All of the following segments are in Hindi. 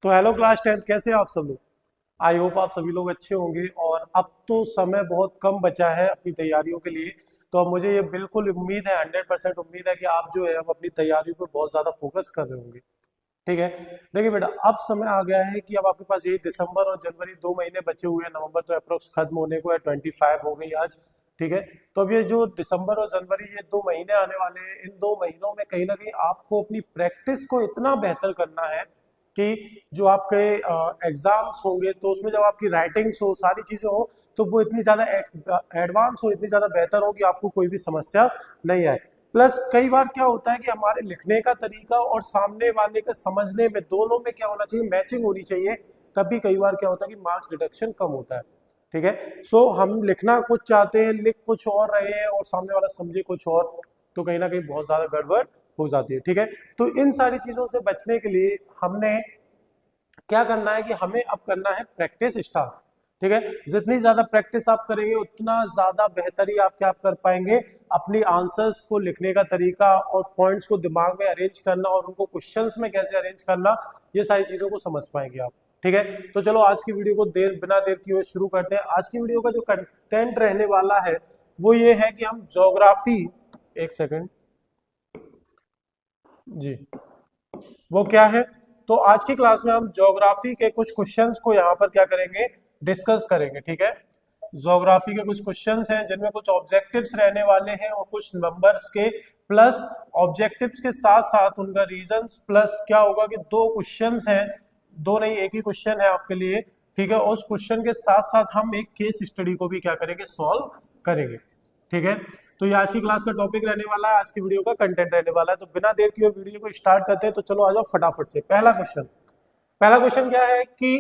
तो हेलो क्लास 10, कैसे हैं आप सब लोग। आई होप आप सभी लोग अच्छे होंगे। और अब तो समय बहुत कम बचा है अपनी तैयारियों के लिए। तो अब मुझे ये बिल्कुल उम्मीद है, 100% उम्मीद है कि आप जो है अब अपनी तैयारियों पर बहुत ज़्यादा फोकस कर रहे होंगे। ठीक है। देखिए बेटा, अब समय आ गया है कि अब आपके पास यही दिसंबर और जनवरी 2 महीने बचे हुए हैं। नवंबर तो अप्रोक्स खत्म होने को है, 25 हो गई आज। ठीक है। तो अब ये जो दिसंबर और जनवरी, ये 2 महीने आने वाले हैं। इन 2 महीनों में कहीं ना कहीं आपको अपनी प्रैक्टिस को इतना बेहतर करना है कि जो आपके एग्जाम्स होंगे तो उसमें जब आपकी राइटिंग्स हो, सारी चीज़ें हो, तो वो इतनी ज़्यादा एडवांस हो, इतनी ज़्यादा बेहतर हो कि आपको कोई भी समस्या नहीं आए। प्लस कई बार क्या होता है कि हमारे लिखने का तरीका और सामने वाले का समझने में, दोनों में क्या होना चाहिए, मैचिंग होनी चाहिए। तभी कई बार क्या होता है कि मार्क्स डिडक्शन कम होता है। ठीक है। सो हम लिखना कुछ चाहते हैं, लिख कुछ और रहे हैं और सामने वाला समझे कुछ और, तो कहीं ना कहीं बहुत ज़्यादा गड़बड़ हो जाती है। ठीक है। तो इन सारी चीज़ों से बचने के लिए हमने क्या करना है कि हमें अब करना है प्रैक्टिस स्टार्ट। ठीक है। जितनी ज्यादा प्रैक्टिस आप करेंगे उतना ज्यादा बेहतरी आप क्या कर पाएंगे, अपनी आंसर्स को लिखने का तरीका और पॉइंट्स को दिमाग में अरेंज करना और उनको क्वेश्चंस में कैसे अरेंज करना, ये सारी चीजों को समझ पाएंगे आप। ठीक है। तो चलो आज की वीडियो को बिना देर किए हुए शुरू करते हैं। आज की वीडियो का जो कंटेंट रहने वाला है वो ये है कि हम ज्योग्राफी, एक सेकेंड जी, वो क्या है, तो आज की क्लास में हम ज्योग्राफी के कुछ क्वेश्चंस को यहाँ पर क्या करेंगे, डिस्कस करेंगे। ठीक है। ज्योग्राफी के कुछ क्वेश्चंस हैं जिनमें कुछ ऑब्जेक्टिव्स रहने वाले हैं और कुछ नंबर्स के, प्लस ऑब्जेक्टिव्स के साथ साथ उनका रीजंस, प्लस क्या होगा कि दो क्वेश्चंस हैं, दो नहीं एक ही क्वेश्चन है आपके लिए। ठीक है। उस क्वेश्चन के साथ साथ हम एक केस स्टडी को भी क्या करेंगे, सॉल्व करेंगे। ठीक है। तो ये आज की क्लास का टॉपिक रहने वाला है, आज की वीडियो का कंटेंट रहने वाला है। तो बिना देर किए वीडियो को स्टार्ट करते हैं। तो चलो आ जाओ फटाफट से। पहला क्वेश्चन क्या है कि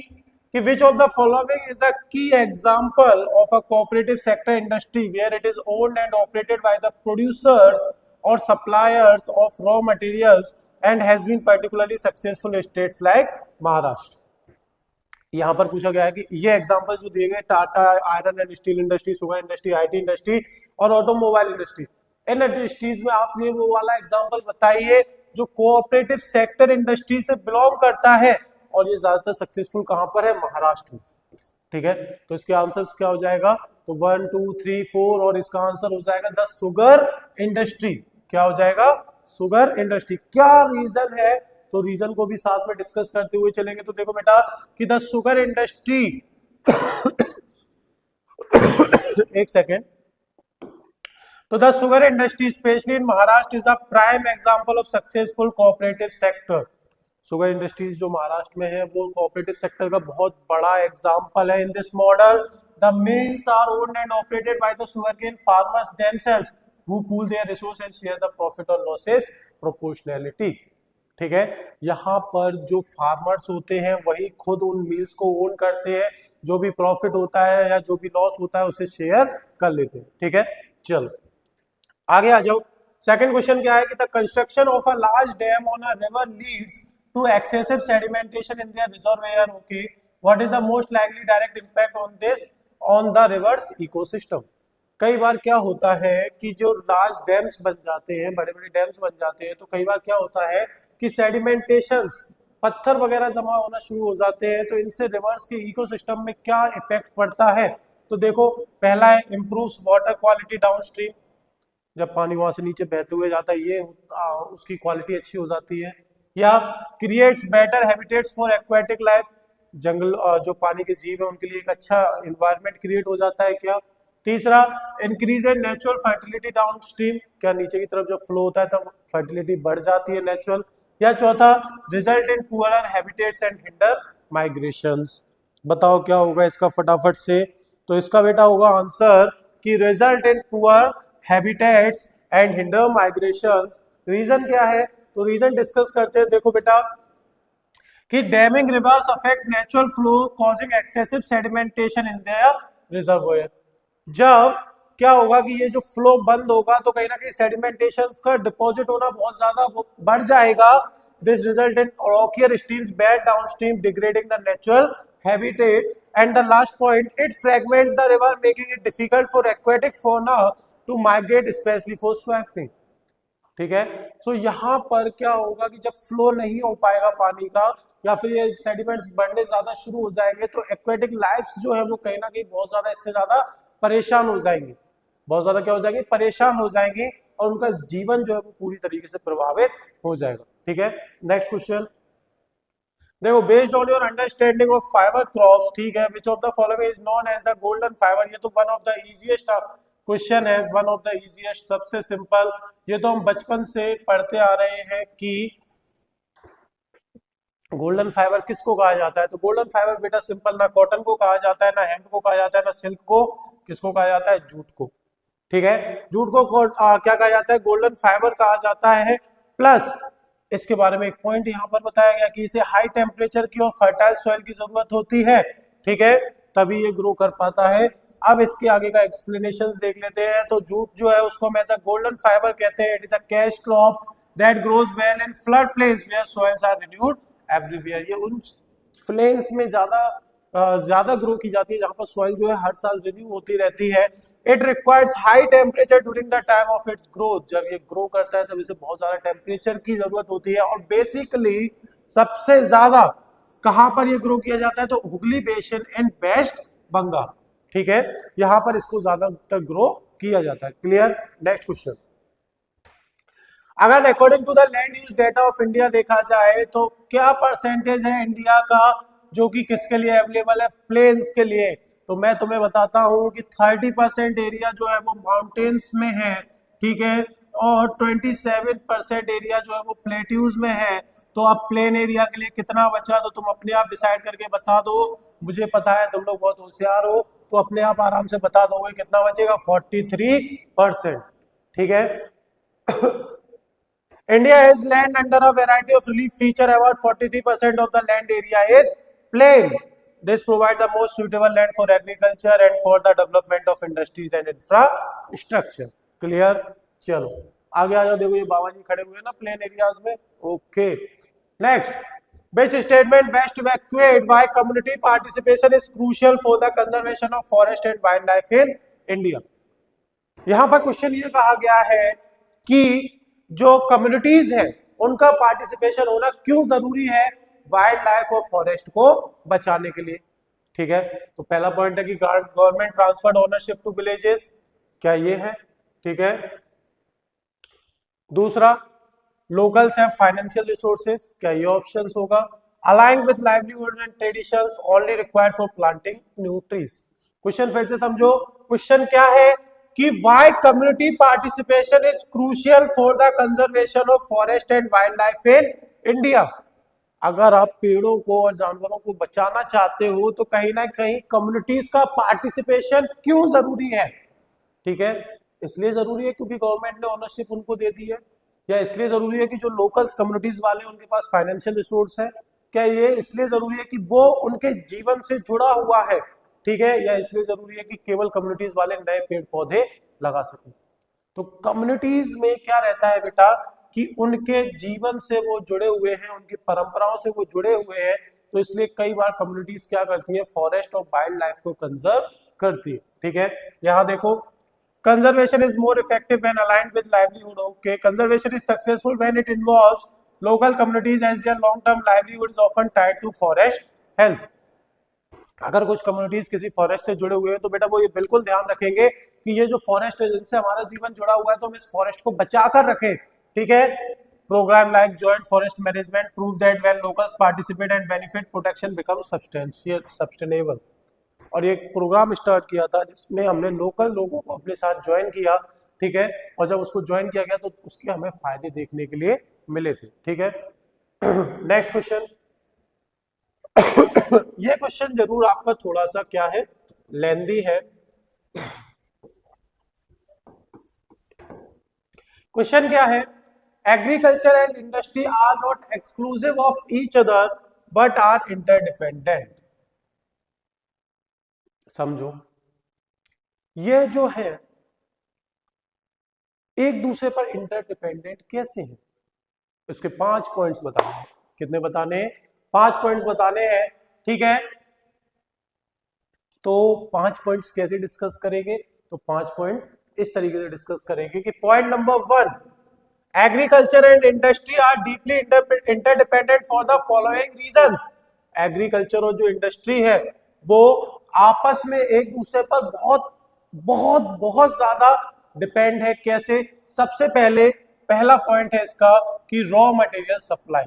which of the following is a key example of a cooperative sector industry where it is owned and operated by the producers or suppliers of raw materials and has been particularly successful in states like Maharashtra। यहाँ पर पूछा गया है कि ये एग्जांपल जो दिए गए, Tata iron and steel industry, sugar industry, IT industry और ऑटोमोबाइल इंडस्ट्री, इन इंडस्ट्रीज में आप ये वो वाला एग्जांपल बताइए जो कोऑपरेटिव सेक्टर इंडस्ट्री से बिलोंग करता है और ये ज्यादातर सक्सेसफुल कहां पर है, महाराष्ट्र में। ठीक है। तो इसके आंसर्स क्या हो जाएगा, तो 1 2 3 4 और इसका आंसर हो जाएगा द शुगर इंडस्ट्री। क्या हो जाएगा, शुगर इंडस्ट्री। क्या रीजन है, तो रीजन को भी साथ में डिस्कस करते हुए चलेंगे। तो देखो बेटा कि द शुगर इंडस्ट्री एक सेकेंड, तो the sugar industry specially in Maharashtra is a prime example of successful cooperative sector. Sugar industries जो महाराष्ट्र में है वो कोऑपरेटिव सेक्टर का बहुत बड़ा एग्जांपल है। In this model the mills are owned and operated by the sugarcane farmers themselves who pool their resource and share the profit और लॉसेस प्रोपोर्शनैलिटी। ठीक है। यहाँ पर जो फार्मर्स होते हैं वही खुद उन मिल्स को ओन करते हैं, जो भी प्रॉफिट होता है या जो भी लॉस होता है उसे शेयर कर लेते हैं। ठीक है। चलो आगे आ जाओ। सेकंड क्वेश्चन क्या है कि the construction of a large dam on a river leads to excessive sedimentation in their reservoir. Okay, what is the most likely direct impact on this on the river's ecosystem. कई बार क्या होता है कि जो लार्ज डैम्स बन जाते हैं, बड़े बड़े डैम्स बन जाते हैं, तो कई बार क्या होता है कि सेडिमेंटेशंस, पत्थर वगैरह जमा होना शुरू हो जाते हैं। तो इनसे रिवर्स के इकोसिस्टम में क्या इफेक्ट पड़ता है, तो देखो पहला है इम्प्रूव्स वाटर क्वालिटी डाउनस्ट्रीम। जब पानी वहां से नीचे बहते हुए जाता है ये उसकी क्वालिटी अच्छी हो जाती है। या creates better habitats for aquatic life, जंगल जो पानी के जीव है उनके लिए एक अच्छा इन्वायरमेंट क्रिएट हो जाता है क्या। तीसरा, increase in natural fertility downstream, क्या नीचे की तरफ जब फ्लो होता है तब फर्टिलिटी बढ़ जाती है नेचुरल। या चौथा, result in poorer habitats and hinder migrations. बताओ क्या होगा इसका फटाफट से, तो इसका बेटा होगा आंसर कि result in poor habitats and hinder migrations. Reason क्या है, तो रीजन डिस्कस करते हैं। देखो बेटा कि damming reverse affect natural flow causing excessive sedimentation in their reservoir. जब क्या होगा कि ये जो फ्लो बंद होगा तो कहीं ना कहीं सेडिमेंटेशंस का डिपॉजिट होना बहुत ज्यादा बढ़ जाएगा। This result in rockier streams bad downstream degrading the natural habitat. And the last point, it fragments the river making it difficult for aquatic fauna to migrate specially for swimming. ठीक है। सो यहाँ पर क्या होगा कि जब फ्लो नहीं हो पाएगा पानी का या फिर ये सेडिमेंट्स बढ़ने ज्यादा शुरू हो जाएंगे तो एक्वेटिक लाइफ जो है वो कहीं ना कहीं बहुत ज्यादा इससे ज्यादा परेशान हो जाएंगे, बहुत ज्यादा क्या हो जाएंगे, परेशान हो जाएंगे और उनका जीवन जो है वो पूरी तरीके से प्रभावित हो जाएगा। ठीक है, नेक्स्ट क्वेश्चन देखो, based on your understanding of fibre crops, ठीक है, which of the following is known as the golden fibre. ये तो one of the easiest question है, वन ऑफ द इजीएस्ट, सबसे सिंपल। ये तो हम बचपन से पढ़ते आ रहे हैं कि गोल्डन फाइबर किसको कहा जाता है। तो गोल्डन फाइबर बेटा सिंपल, ना कॉटन को कहा जाता है, ना हेम्प को कहा जाता है, ना सिल्क को, किसको कहा जाता है, जूट को। ठीक है, जूट को क्या कहा जाता है, गोल्डन फाइबर कहा जाता है। प्लस इसके बारे में एक पॉइंट यहाँ पर बताया गया कि इसे हाई टेम्परेचर की और फर्टाइल सॉइल की जरूरत होती है, ठीक है, तभी ये ग्रो कर पाता है। अब इसके आगे का एक्सप्लेनेशन देख लेते हैं। तो जूट जो है उसको हम ऐसा गोल्डन फाइबर कहते हैं। It is a cash crop that grows well in flood plains where soils are renewed everywhere. ये उन प्लेन्स में ज्यादा ग्रो की जाती है जहां पर सॉइल जो है हर साल रिन्यू होती रहती है। It requires high temperature during the time of its growth. जब ये ग्रो करता है तब इसे बहुत ज्यादा टेम्परेचर की जरूरत होती है। और बेसिकली सबसे ज्यादा कहां पर ये ग्रो किया जाता है, तो हुगली बेसिन एंड वेस्ट बंगाल, ठीक है, यहां पर इसको ज्यादातर ग्रो किया जाता है। Clear, next question. अगर according to the land use data of India देखा जाए तो क्या परसेंटेज है इंडिया का जो कि किसके लिए अवेलेबल है, प्लेन्स के लिए। तो मैं तुम्हें बताता हूं कि 30% एरिया जो है वो माउंटेन्स में है, ठीक है, और 27% एरिया जो है वो प्लेट्यूज में है। तो अब प्लेन एरिया के लिए कितना बचा, तो तुम अपने आप डिसाइड करके बता दो। मुझे पता है तुम लोग बहुत होशियार हो, तो अपने आप आराम से बता दोगे कितना बचेगा, 43%, ठीक है। India has land under a variety of relief feature. About 43% of the land area is plain. This provides the most suitable land for agriculture and for the development of industries and infrastructure. Clear? चलो आगे आ जाओ। देखो ये बाबा जी खड़े हुए हैं ना प्लेन एरियाज में। Okay, next, which statement best evacuate why community participation is crucial for the conservation of forest and wildlife in India। यहां पर क्वेश्चन ये कहा गया है कि जो कम्युनिटीज है उनका पार्टिसिपेशन होना क्यों जरूरी है वाइल्ड लाइफ और फॉरेस्ट को बचाने के लिए। ठीक है, तो पहला पॉइंट है कि government transferred ownership to villages, क्या ये है, ठीक है। दूसरा, लोकल्स हैव फाइनेंशियल रिसोर्सेस, क्या ये ऑप्शंस होगा। Aligning with livelihood and traditions only required for planting new trees. Question फिर से समझो, क्वेश्चन क्या है कि why community participation is crucial for the conservation of forest and wildlife in India। अगर आप पेड़ों को और जानवरों को बचाना चाहते हो तो कहीं ना कहीं कम्युनिटीज का पार्टिसिपेशन क्यों जरूरी है। ठीक है, इसलिए जरूरी है क्योंकि गवर्नमेंट ने ओनरशिप उनको दे दी है, या इसलिए जरूरी है कि जो लोकल्स कम्युनिटीज वाले उनके पास फाइनेंशियल रिसोर्स है, क्या ये इसलिए जरूरी है कि वो उनके जीवन से जुड़ा हुआ है, ठीक है, या इसलिए जरूरी है कि केवल कम्युनिटीज वाले नए पेड़ पौधे लगा सकें। तो कम्युनिटीज में क्या रहता है बेटा कि उनके जीवन से वो जुड़े हुए हैं, उनकी परंपराओं से वो जुड़े हुए हैं, तो इसलिए कई बार कम्युनिटीज क्या करती है, फॉरेस्ट और वाइल्ड लाइफ को कंजर्व करती है। ठीक है, यहां देखो, conservation is more effective when aligned with livelihood। okay, conservation is successful when it involves local communities as their long term livelihood is often tied to forest health। अगर कुछ कम्युनिटीज किसी फॉरेस्ट से जुड़े हुए हैं तो बेटा वो ये बिल्कुल ध्यान रखेंगे कि ये जो फॉरेस्ट है जिनसे हमारा जीवन जुड़ा हुआ है तो हम इस फॉरेस्ट को बचा कर रखें। ठीक है, programme like joint forest management prove that when locals participate and benefit protection becomes sustainable. और ये एक प्रोग्राम स्टार्ट किया था जिसमें हमने लोकल लोगों को अपने साथ ज्वाइन किया, ठीक है, और जब उसको ज्वाइन किया गया तो उसके हमें फायदे देखने के लिए मिले थे। ठीक है, नेक्स्ट क्वेश्चन। ये क्वेश्चन जरूर आपका थोड़ा सा क्या है, लेंदी है। क्वेश्चन क्या है, agriculture and industry are not exclusive of each other but are interdependent. समझो, ये जो है एक दूसरे पर इंटरडिपेंडेंट कैसे हैं, इसके 5 पॉइंट्स बताने हैं। कितने बताने हैं, 5 पॉइंट्स बताने हैं। ठीक है, तो 5 पॉइंट्स कैसे डिस्कस करेंगे, तो 5 पॉइंट इस तरीके से डिस्कस करेंगे कि point number 1, agriculture and industry are deeply interdependent for the following reasons. Agriculture और जो इंडस्ट्री है वो आपस में एक दूसरे पर बहुत बहुत बहुत ज्यादा डिपेंड है। कैसे? सबसे पहले पहला पॉइंट है इसका कि रॉ मटेरियल सप्लाई।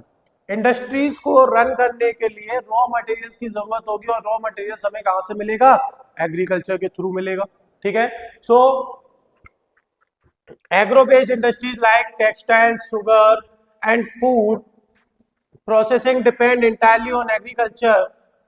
इंडस्ट्रीज को रन करने के लिए रॉ मटेरियल्स की जरूरत होगी और रॉ मटेरियल्स हमें कहां से मिलेगा? एग्रीकल्चर के थ्रू मिलेगा। ठीक है, सो agro-based industries like textiles, sugar and food processing depend entirely on agriculture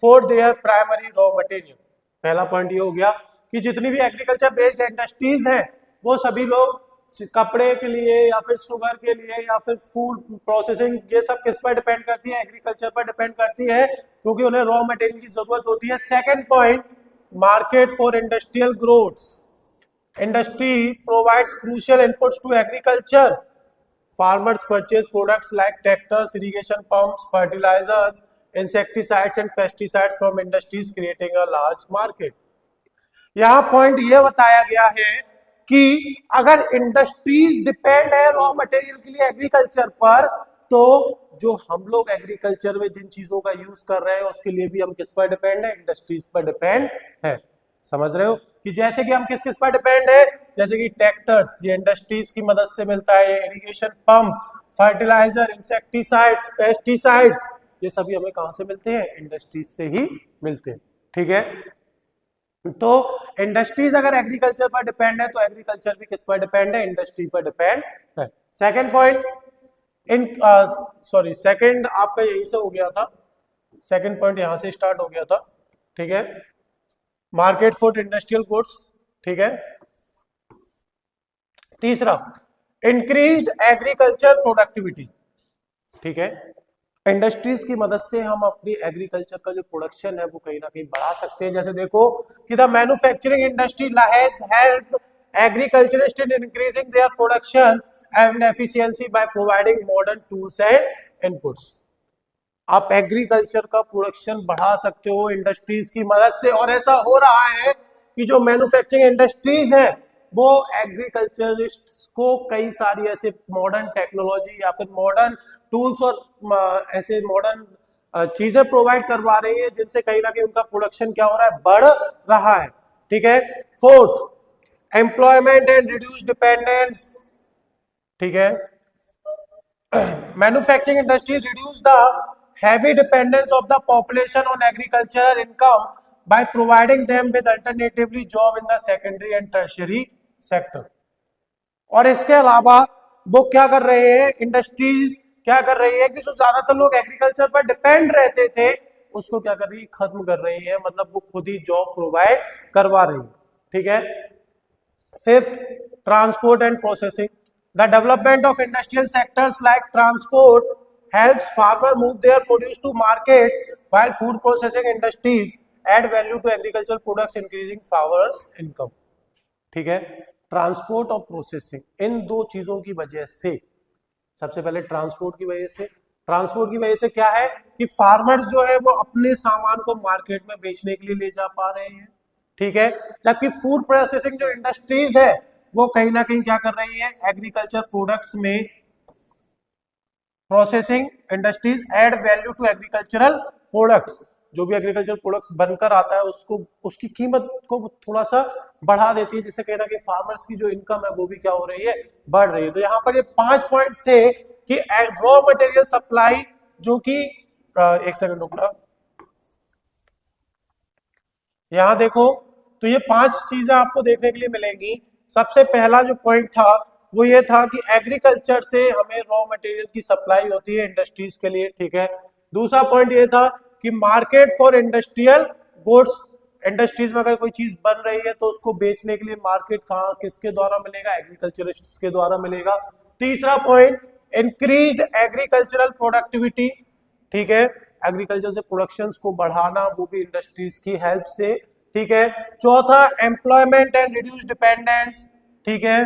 for their primary raw material। पहला पॉइंट ये हो गया कि जितनी भी एग्रीकल्चर बेस्ड इंडस्ट्रीज हैं वो सभी लोग कपड़े के लिए या फिर शुगर के लिए या फिर फूड प्रोसेसिंग, ये सब किस पर डिपेंड करती है? एग्रीकल्चर पर डिपेंड करती है, क्योंकि उन्हें रॉ मटेरियल की जरूरत होती है। Second point, market for industrial growths. Industry provides crucial inputs to agriculture. Farmers purchase products like tractors, irrigation pumps, fertilizers, insecticides and pesticides from industries, creating a large market. यहाँ पॉइंट ये बताया गया है कि अगर इंडस्ट्रीज डिपेंड है रॉ मटेरियल के लिए एग्रीकल्चर पर, तो जो हम लोग एग्रीकल्चर में जिन चीजों का यूज कर रहे हैं उसके लिए भी हम किस पर डिपेंड है? इंडस्ट्रीज पर डिपेंड है। समझ रहे हो कि जैसे कि हम किस किस पर डिपेंड है? जैसे कि ट्रैक्टर्स, ये इंडस्ट्रीज की मदद से मिलता है, irrigation pump, fertiliser, insecticides, pesticides, ये सभी हमें कहां से मिलते हैं? इंडस्ट्रीज से ही मिलते हैं। ठीक है, तो इंडस्ट्रीज अगर एग्रीकल्चर पर डिपेंड है तो एग्रीकल्चर भी किस पर डिपेंड है? इंडस्ट्री पर डिपेंड है। सेकेंड पॉइंट, सेकेंड आपका यहीं से हो गया था, सेकेंड पॉइंट यहां से स्टार्ट हो गया था। ठीक है, मार्केट फॉर इंडस्ट्रियल गुड्स। ठीक है, तीसरा, इंक्रीज्ड एग्रीकल्चर प्रोडक्टिविटी। ठीक है, इंडस्ट्रीज की मदद से हम अपनी एग्रीकल्चर का जो प्रोडक्शन है वो कहीं ना कहीं बढ़ा सकते हैं। जैसे देखो कि the manufacturing industry has helped agriculturist in increasing their production and efficiency by providing modern tools and inputs. आप एग्रीकल्चर का प्रोडक्शन बढ़ा सकते हो इंडस्ट्रीज की मदद से, और ऐसा हो रहा है कि जो मैन्युफैक्चरिंग इंडस्ट्रीज है वो एग्रीकल्चरिस्ट्स को कई सारी ऐसे मॉडर्न टेक्नोलॉजी या फिर मॉडर्न टूल्स और ऐसे मॉडर्न चीजें प्रोवाइड करवा रही है जिनसे कहीं ना कहीं उनका प्रोडक्शन क्या हो रहा है? बढ़ रहा है। ठीक है, fourth, employment and reduce dependence. ठीक है, manufacturing industries reduce the heavy dependence of the population on agricultural income by providing them with alternatively job in the secondary and tertiary sector। और इसके अलावा वो क्या कर रहे हैं? इंडस्ट्रीज क्या कर रही है कि जो ज्यादातर लोग एग्रीकल्चर पर डिपेंड रहते थे उसको क्या कर रही है? खत्म कर रही है, मतलब वो खुद ही जॉब प्रोवाइड करवा रही है। ठीक है, fifth, transport and processing. The development of industrial sectors like transport helps farmer move their produce to markets, while food processing industries add value to agricultural products, increasing farmers income। ठीक है, ट्रांसपोर्ट और प्रोसेसिंग, इन दो चीजों की वजह से, सबसे पहले ट्रांसपोर्ट की वजह से, ट्रांसपोर्ट की वजह से क्या है कि फार्मर्स जो है वो अपने सामान को मार्केट में बेचने के लिए ले जा पा रहे हैं। ठीक है, जबकि फूड प्रोसेसिंग जो इंडस्ट्रीज है वो कहीं ना कहीं क्या कर रही है? एग्रीकल्चर प्रोडक्ट्स में processing industries add value to agricultural products. जो भी एग्रीकल्चर प्रोडक्ट्स बनकर आता है उसको, उसकी कीमत को थोड़ा सा बढ़ा देती है, जिससे कहना कि फार्मर्स की जो इनकम है वो भी क्या हो रही है? बढ़ रही है। तो यहाँ पर ये 5 पॉइंट्स थे कि रॉ मटेरियल सप्लाई, जो कि एक सेकंड रुकना, यहाँ देखो तो ये 5 चीजें आपको देखने के लिए मिलेंगी। सबसे पहला जो पॉइंट था वो ये था कि एग्रीकल्चर से हमें रॉ मटेरियल की सप्लाई होती है इंडस्ट्रीज के लिए। ठीक है, दूसरा पॉइंट ये था कि market for industrial goods, industries में अगर कोई चीज बन रही है तो उसको बेचने के लिए मार्केट कहाँ किसके द्वारा मिलेगा? एग्रीकल्चरिस्ट्स के द्वारा मिलेगा। तीसरा पॉइंट, इंक्रीज्ड एग्रीकल्चरल प्रोडक्टिविटी। ठीक है, एग्रीकल्चर से प्रोडक्शंस को बढ़ाना वो भी इंडस्ट्रीज की हेल्प से। ठीक है, चौथा, एम्प्लॉयमेंट एंड रिड्यूस डिपेंडेंस। ठीक है,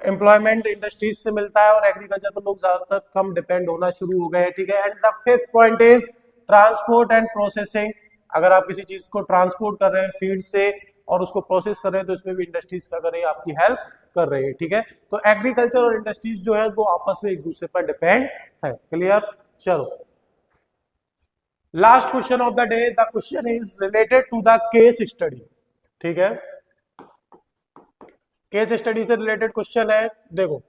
एम्प्लॉयमेंट इंडस्ट्रीज से मिलता है और एग्रीकल्चर पर लोग ज्यादातर कम डिपेंड होना शुरू हो गए। ठीक है, and the fifth point is transport and processing. अगर आप किसी चीज को ट्रांसपोर्ट कर रहे हैं फील्ड से और उसको प्रोसेस कर रहे हैं, तो इसमें भी इंडस्ट्रीज क्या कर रही है, आपकी हेल्प कर रही है। ठीक है, तो एग्रीकल्चर और इंडस्ट्रीज जो है वो आपस में एक दूसरे पर डिपेंड है। क्लियर? चलो, last question of the day, the question is related to the case study. ठीक है, केस स्टडी से रिलेटेड क्वेश्चन है। देखो,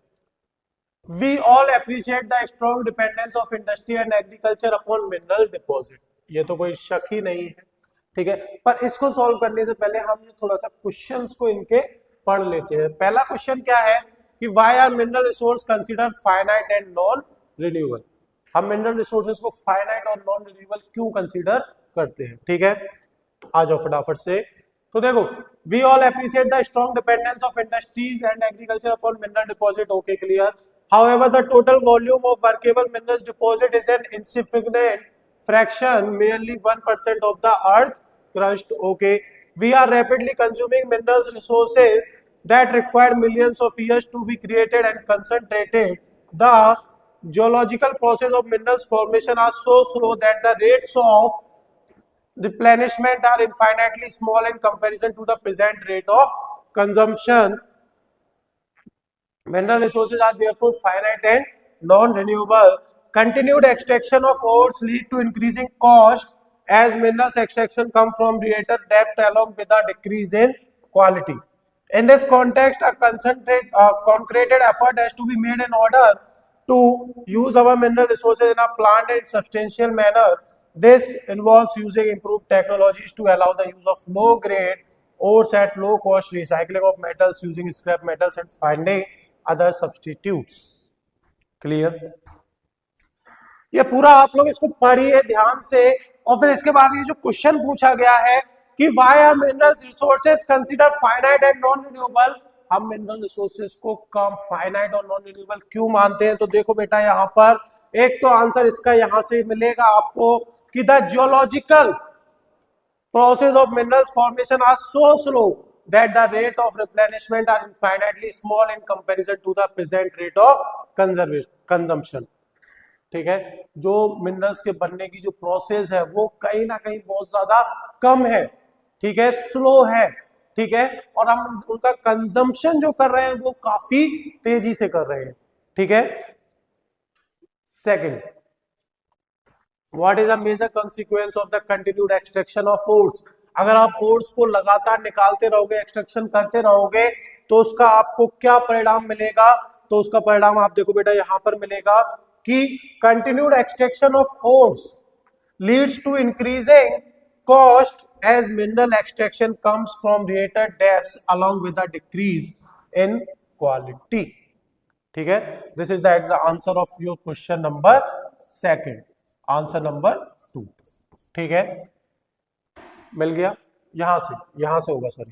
we all appreciate the strong dependence of industry and agriculture upon mineral deposit. ये तो कोई शक ही नहीं है। ठीक है, पर इसको सॉल्व करने से पहले हम ये थोड़ा सा क्वेश्चंस को इनके पढ़ लेते हैं। पहला क्वेश्चन क्या है कि why are mineral resource consider finite and non renewable. हम मिनरल रिसोर्सेज को फाइनाइट और नॉन रिन्यूएबल क्यों कंसीडर करते हैं? ठीक है, आ जाओ फटाफट से। तो देखो, we all appreciate the strong dependence of industries and agriculture upon mineral deposit. Okay, clear. However, the total volume of workable minerals deposit is an insignificant fraction, merely 1% of the earth crust. Okay, we are rapidly consuming minerals resources that require millions of years to be created and concentrated. The geological process of minerals formation are so slow that the rates of replenishment are infinitely small in comparison to the present rate of consumption. Mineral resources are therefore finite and non-renewable. Continued extraction of ores lead to increasing cost as minerals extraction come from greater depth along with a decrease in quality. In this context, a concreted effort has to be made in order to use our mineral resources in a planned and substantial manner. This involves using improved technologies to allow the use of low-grade ores at low cost, recycling of metals using scrap metals, and finding other substitutes. Clear? ये पूरा आप लोग इसको पढ़िए ध्यान से, और फिर इसके बाद ये जो क्वेश्चन पूछा गया है कि why are mineral resources consider finite and non renewable. हम मिनरल रिसोर्सेज को कम फाइनाइट और नॉन रिन्यूएबल क्यों मानते हैं? तो देखो बेटा, यहाँ पर एक तो आंसर इसका यहां से मिलेगा आपको कि the geological process of minerals formation are so slow that the rate of replenishment are infinitely small in comparison to the present rate of consumption. ठीक है, जो मिनरल्स के बनने की जो प्रोसेस है वो कहीं ना कहीं बहुत ज्यादा कम है। ठीक है, स्लो है। ठीक है, और हम उनका कंजम्पशन जो कर रहे हैं वो काफी तेजी से कर रहे हैं। ठीक है, second, What is a major consequence of the continued extraction of ores? अगर आप ores को लगातार निकालते रहोगे, एक्सट्रैक्शन करते रहोगे, तो उसका आपको क्या परिणाम मिलेगा? तो उसका परिणाम आप देखो बेटा यहां पर मिलेगा कि continued extraction of ores leads to increasing cost as mineral extraction comes from greater depths along with a decrease in quality. ठीक है, this is the answer of your question number second, answer number 2। ठीक है, मिल गया। यहां से होगा, sorry.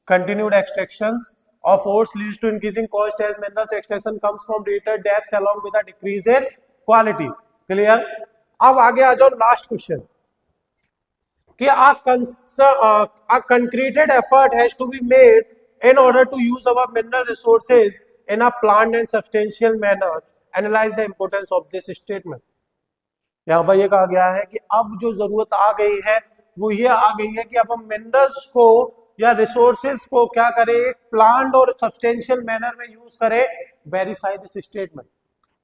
Continued extraction of ores leads to increasing cost as minerals extraction comes from greater depths along with a decrease in quality. Clear? अब आगे आ जाओ लास्ट क्वेश्चन कि a concreted effort has to be made in order to use our mineral resources in a planned and substantial manner. Analyze the importance of this statement. यहाँ पर ये कहा गया है कि अब जो जरूरत आ गई है वो ये आ गई है कि अब हम मिनरल्स को या रिसोर्सेज को क्या करें, एक प्लान्ड और सब्सटेंशियल मैनर में यूज करें। Verify this statement.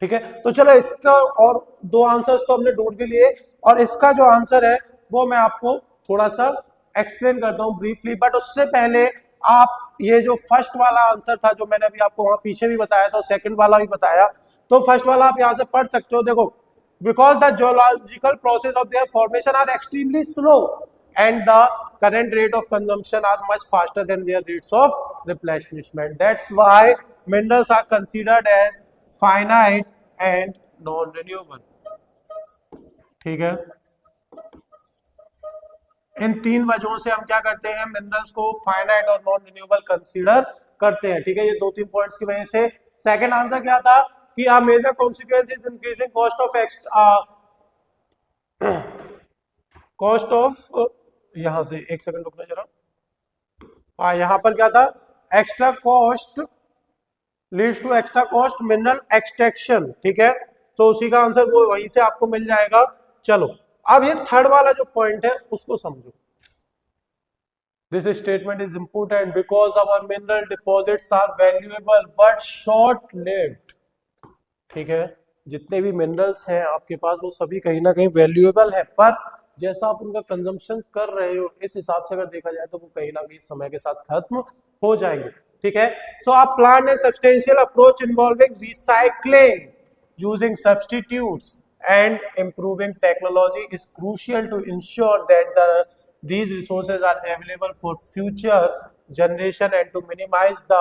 ठीक है, तो चलो इसका और दो आंसर्स तो हमने ढूंढ के लिए, और इसका जो आंसर है वो मैं आपको थोड़ा सा एक्सप्लेन करता हूं ब्रीफली। बट उससे पहले आप ये जो फर्स्ट वाला आंसर था जो मैंने अभी आपको वहां पीछे भी बताया था, सेकंड वाला भी बताया, तो फर्स्ट वाला आप यहां से पढ़ सकते हो। देखो, because the geological process of their formation are extremely slow and the current rate of consumption are much faster than their rates of replenishment. That's why minerals are considered as finite and non-renewable. ठीक है, इन तीन वजहों से हम क्या करते हैं, मिनरल्स को फाइनाइट और नॉन रिन्यूएबल कंसीडर करते हैं। ठीक है, ये दो तीन पॉइंट्स की वजह से। सेकंड आंसर क्या था कि a major consequence is increasing cost of यहां से एक सेकंड रुकना जरा। यहां पर क्या था, extra cost leads to extra cost mineral extraction. ठीक है, तो उसी का आंसर वो वहीं से आपको मिल जाएगा। चलो, अब ये थर्ड वाला जो पॉइंट है उसको समझो। This statement is important because our mineral deposits are valuable but short lived. ठीक है, जितने भी मिनरल्स हैं आपके पास वो सभी कहीं ना कहीं वैल्यूएबल है, पर जैसा आप उनका कंजम्पशन कर रहे हो इस हिसाब से अगर देखा जाए तो वो कहीं ना कहीं समय के साथ खत्म हो जाएंगे। ठीक है, सो आप plan A substantial approach involving recycling using substitutes and improving technology is crucial to ensure that these resources are available for future generation and to minimize the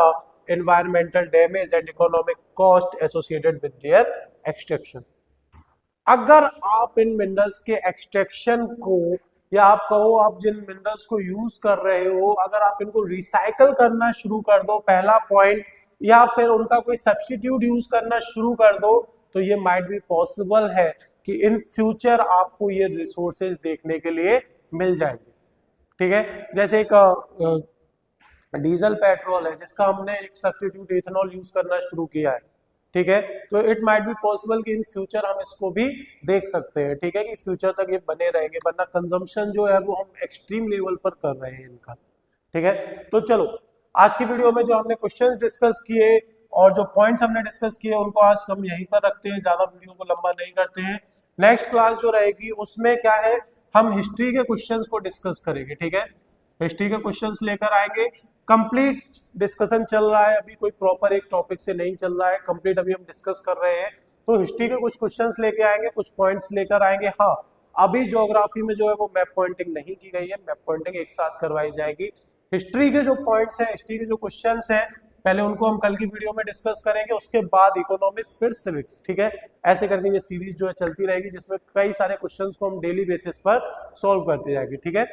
environmental damage and economic cost associated with their extraction। अगर आप इन मिनरल्स के एक्सट्रैक्शन को या आप कहो आप जिन मिनरल्स को यूज कर रहे हो अगर आप इनको रिसाइकल करना शुरू कर दो, पहला पॉइंट, या फिर उनका कोई सब्स्टिट्यूट यूज करना शुरू कर दो, तो ये माइट भी पॉसिबल है कि इन फ्यूचर आपको ये रिसोर्सेज देखने के लिए मिल जाएंगे। ठीक है, जैसे एक डीजल पेट्रोल है जिसका हमने एक सब्स्टिट्यूट इथेनॉल यूज करना शुरू किया है। ठीक है, तो इट माइट बी पॉसिबल कि इन फ्यूचर हम इसको भी देख सकते हैं। ठीक है, कि फ्यूचर तक ये बने रहेंगे, वरना कंजम्पशन जो है वो हम एक्सट्रीम लेवल पर कर रहे हैं इनका। ठीक है, तो चलो आज की वीडियो में जो हमने क्वेश्चंस डिस्कस किए और जो पॉइंट्स हमने डिस्कस किए उनको आज हम यहीं पर रखते हैं, ज्यादा वीडियो को लंबा नहीं करते हैं। नेक्स्ट क्लास जो रहेगी उसमें क्या है, हम हिस्ट्री के क्वेश्चंस को डिस्कस करेंगे। ठीक है, हिस्ट्री के क्वेश्चंस लेकर आएंगे। कंप्लीट डिस्कशन चल रहा है, अभी कोई प्रॉपर एक टॉपिक से नहीं चल रहा है, कंप्लीट अभी हम डिस्कस कर रहे हैं। तो हिस्ट्री के कुछ क्वेश्चंस लेके आएंगे, कुछ पॉइंट्स लेकर आएंगे। हाँ, अभी ज्योग्राफी में जो है वो मैप पॉइंटिंग नहीं की गई है, मैप पॉइंटिंग एक साथ करवाई जाएगी। हिस्ट्री के जो पॉइंट्स हैं, हिस्ट्री के जो क्वेश्चंस हैं, पहले उनको हम कल की वीडियो में डिस्कस करेंगे, उसके बाद इकोनॉमिक्स, फिर सिविक्स। ठीक है, ऐसे करके ये सीरीज जो है चलती रहेगी जिसमें कई सारे क्वेश्चंस को हम डेली बेसिस पर सॉल्व करते जाएंगे। ठीक है,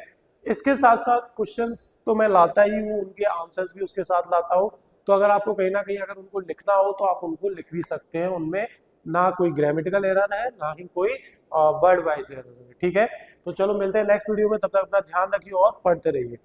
इसके साथ साथ क्वेश्चंस तो मैं लाता ही हूँ, उनके आंसर्स भी उसके साथ लाता हूँ। तो अगर आपको कहीं ना कहीं अगर उनको लिखना हो तो आप उनको लिख भी सकते हैं, उनमें ना कोई ग्रामेटिकल एरर है ना ही कोई वर्ड वाइज एरर है। ठीक है, तो चलो मिलते हैं नेक्स्ट वीडियो में, तब तक अपना ध्यान रखिए और पढ़ते रहिए।